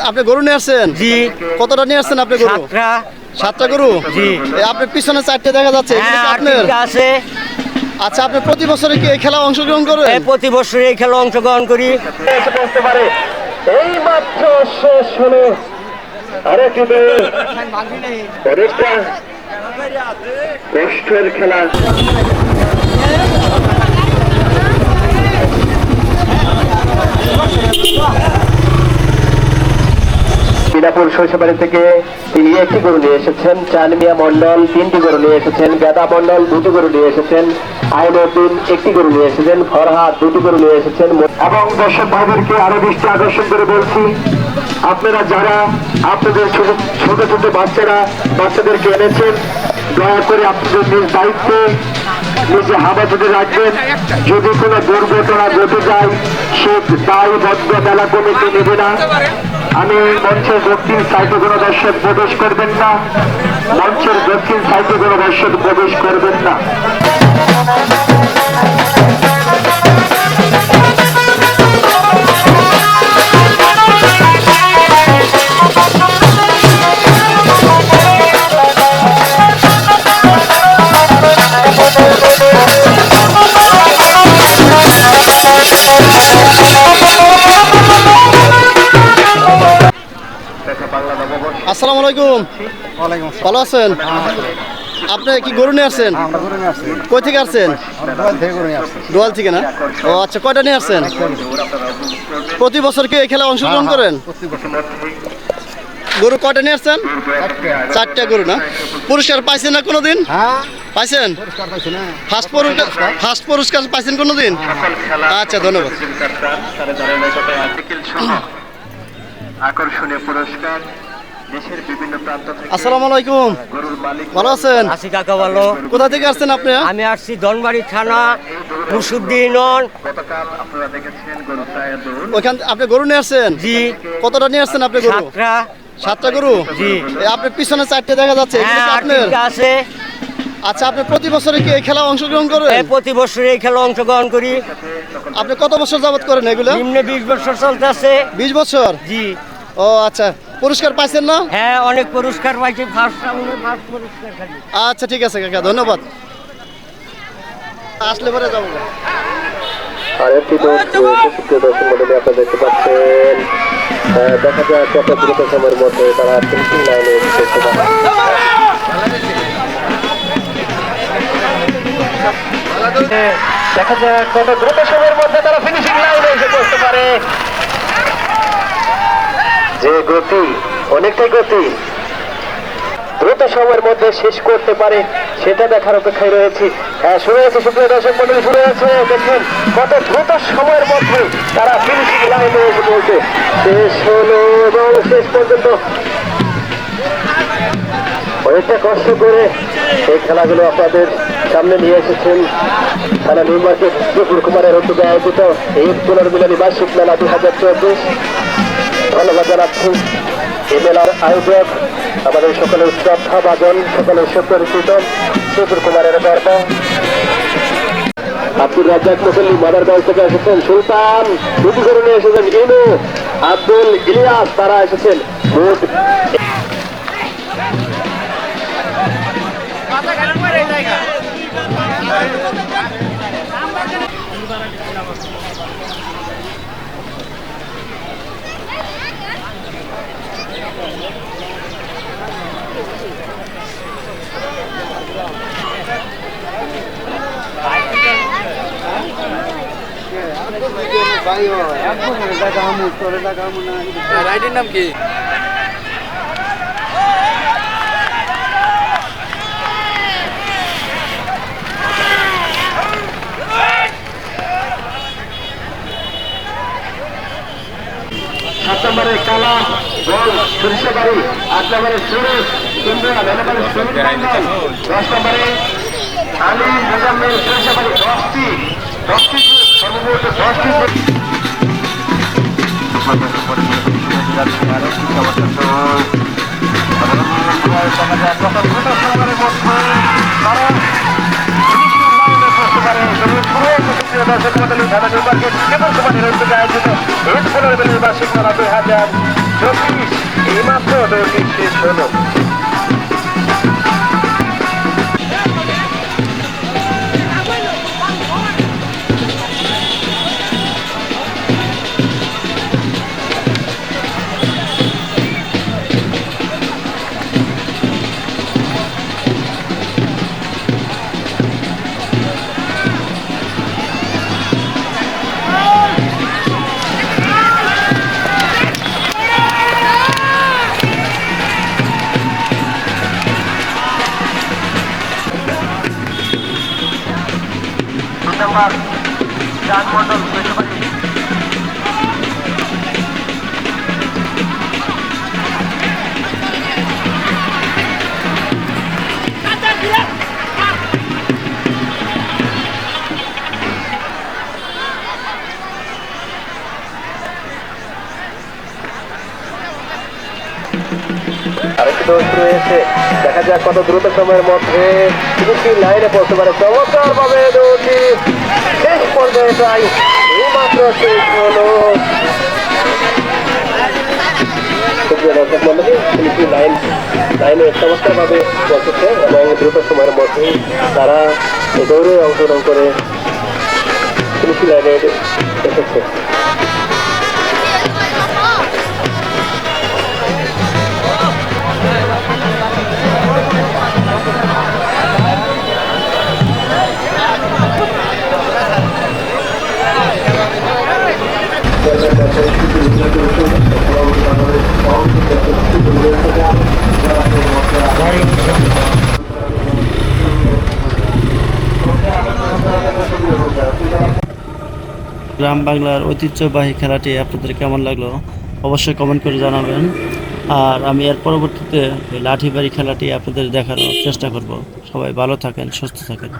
আপনি গরু নিয়ে আসছেন? জি। কতটা নিয়ে আসছেন আপনি গরু? 7টা গরু? জি। আপনার পিছনে 4টে দেখা যাচ্ছে, এগুলো কি হ্যাঁ, আপনার? আছে। আচ্ছা, আপনি প্রতি বছরে কি এই খেলা অংশগ্রহণ করেন? প্রতি বছর এই খেলা অংশগ্রহণ করি। এই মাত্র শেষ হলো আরেকটি অনেকটা কষ্টের খেলা। মিনাপুর শৈশবাড়ি থেকে তিনি একটি গরু নিয়ে এসেছেন, চান মিয়া মন্ডল 3টি গরু নিয়ে এসেছেন, বেদা মন্ডল 2টি গরু নিয়ে এসেছেন, আইনুদ্দিন 1টি গরু নিয়ে এসেছেন, ফরহাদ 2টি গরু নিয়ে এসেছেন। এবং দর্শক ভাইদেরকে আরো দৃষ্টি আকর্ষণ করে বলছি, আপনারা যারা আপনাদের ছোট ছোট বাচ্চাদেরকে এনেছেন, দয়া করে আপনাদের নিজ দায়িত্বে নিজে হাবাতে রাখবেন। যদি কোনো দুর্ঘটনা ঘটে যায় সে দায়ী ভদ্র মেলা কমিটি নেবে না। আমি মঞ্চের দক্ষিণ সাইডে কোনো দর্শক প্রবেশ করবেন না, মঞ্চের দক্ষিণ সাইডে কোনো দর্শক প্রবেশ করবেন না। আসসালামু আলাইকুম। ভালো আছেন? আপনি কি গরু নিয়ে আসছেন? কই থেকে আসছেন? দোয়াল থেকে না? ও আচ্ছা, কয়টা নিয়ে আসছেন? প্রতি বছর কি এই খেলা অংশগ্রহণ করেন? গরু কয়টা নিয়ে আসছেন? 4টা গরু না? পুরস্কার পাইছেন না কোনোদিন? পাইছেন? ফার্স্ট পুরস্কার পাইছেন কোনোদিন? আচ্ছা, ধন্যবাদ। আকর্ষণীয় পুরস্কার দেশের বিভিন্ন প্রান্ত থেকে। আসসালামু আলাইকুম। ভালো আছেন? আছি কাকা, ভালো। কোথা থেকে আসছেন আপনি? আমি আসছি ধনবাড়ি থানা, মুসুদ্দিন। গতকাল আপনারা দেখেছেন গরু প্রায় দৌড়। ওইখান আপনি গরু নিয়ে আসছেন? জি। কতটা নিয়ে আসছেন আপনি গরু? 7টা গরু? জি। আপনার পিছনে 4টে দেখা যাচ্ছে, এগুলো কি হ্যাঁ, আপনার? আছে। আচ্ছা, আপনি প্রতি বছরে কি এই খেলা অংশগ্রহণ করেন? প্রতি বছর এই খেলা অংশগ্রহণ করি। আপনি কত বছর যাবত করেন এগুলো? নিম্নে 20 বছর চলতেছে। 20 বছর? জি। ও আচ্ছা, পুরস্কার পাইছেন না? হ্যাঁ, অনেক পুরস্কার পাইছি। ফার্স্ট পুরস্কার খালি। আচ্ছা, ঠিক আছে কাকা, ধন্যবাদ। আসলে পরে যাবো। আরেকটি দর্শক মন্ডলী আপনারা দেখতে পাচ্ছেন, দেখা যায় কত দ্রুত সময়ের মধ্যে তারা ফিনিশিং লাইনে এসেছে। দেখা যায় কত দ্রুত সময়ের মধ্যে তারা ফিনিশিং লাইনে এসে পড়তে পারে। যে গতি, অনেকটাই গতি, দ্রুত সময়ের মধ্যে শেষ করতে পারে সেটা দেখার অপেক্ষায় রয়েছি। শুরু হয়েছে, সুপ্রিয় দর্শক মন্ডলী, শুরু হয়েছে। দেখেন কত দ্রুত সময়ের মধ্যে তারা ফিনিশিং লাইনে এসে পড়ছে। শেষ হলো এবং শেষ পর্যন্ত অনেকটা কষ্ট করে এই খেলাগুলো আপনাদের সামনে নিয়ে এসেছেন থানা নিউ মার্কেট দুপুর কুমারের উদ্যোগে আয়োজিত এই পুনর্মিলনী বার্ষিক মেলা 2024। ধন্যবাদ জানাচ্ছি এই মেলার আয়োজক আমাদের সকলের শ্রদ্ধা ভাজন, সকলের সুপরিচিত দুপুর কুমারের গর্ব আব্দুর রাজ্জাক মুসল্লি মাদারগঞ্জ থেকে এসেছেন। সুলতান 2টি করে নিয়ে এসেছেন। ইনু, আব্দুল ইলিয়াস তারা এসেছেন। মোট রাইডের নাম কি? সাত নম্বরে কালা গোল সরিষাবাড়ি, 8 নম্বরে সুরেশ ইন্দ্রা, 9 নম্বরে সুমিত মন্ডল, 10 নম্বরে আলী মোজাম্মেল সরিষাবাড়ি। 10টি সর্বমোট 10টি খেলার জন্য মার্কেট কেবল কুমারের উদ্যোগে আয়োজিত এই 16 বার্ষিক মেলা 2024 এই মাত্র 2টি শেষ হলো। নাম্বার চার মন্ডল আরেকটি দৌড় রয়েছে, দেখা যাক কত দ্রুত সময়ের মধ্যে দুটি লাইনে পৌঁছতে পারে। চমৎকার ভাবে দৌড়টি শেষ পর্যায়ে প্রায় এই মাত্র শেষ হলো। লাইনে চমৎকার ভাবে পৌঁছেছে এবং দ্রুত সময়ের মধ্যে তারা দৌড়ে অংশগ্রহণ করে ফিনিশিং লাইনে এসেছে। গ্রাম বাংলার ঐতিহ্যবাহী খেলাটি আপনাদের কেমন লাগলো অবশ্যই কমেন্ট করে জানাবেন। আর আমি এর পরবর্তীতে লাঠিবাড়ি খেলাটি আপনাদের দেখানোর চেষ্টা করব। সবাই ভালো থাকেন, সুস্থ থাকেন।